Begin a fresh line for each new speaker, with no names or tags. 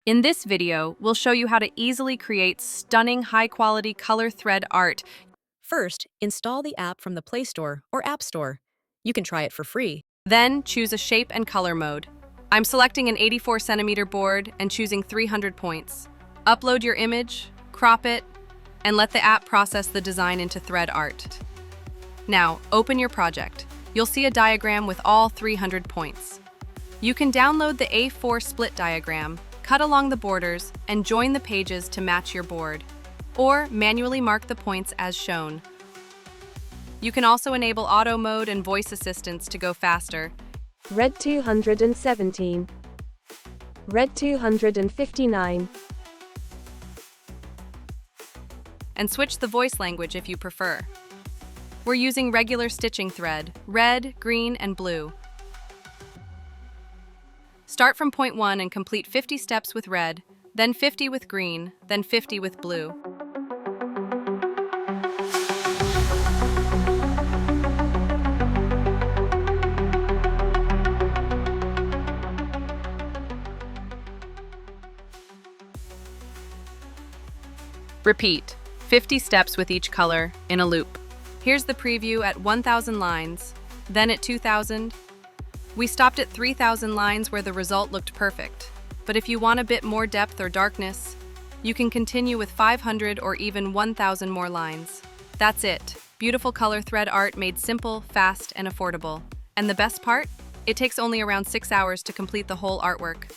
In this video, we'll show you how to easily create stunning high-quality color thread art.
First, install the app from the Play Store or App Store. You can try it for free.
Then choose a shape and color mode. I'm selecting an 84 centimeter board and choosing 300 points. Upload your image, crop it, and let the app process the design into thread art. Now, open your project. You'll see a diagram with all 300 points. You can download the A4 split diagram, cut along the borders, and join the pages to match your board, or manually mark the points as shown. You can also enable auto mode and voice assistance to go faster.
Red 217. Red 259.
And switch the voice language if you prefer. We're using regular stitching thread, red, green, and blue. Start from point 1 and complete 50 steps with red, then 50 with green, then 50 with blue. Repeat 50 steps with each color in a loop. Here's the preview at 1,000 lines, then at 2,000. We stopped at 3,000 lines where the result looked perfect. But if you want a bit more depth or darkness, you can continue with 500 or even 1,000 more lines. That's it. Beautiful color thread art made simple, fast, and affordable. And the best part? It takes only around 6 hours to complete the whole artwork.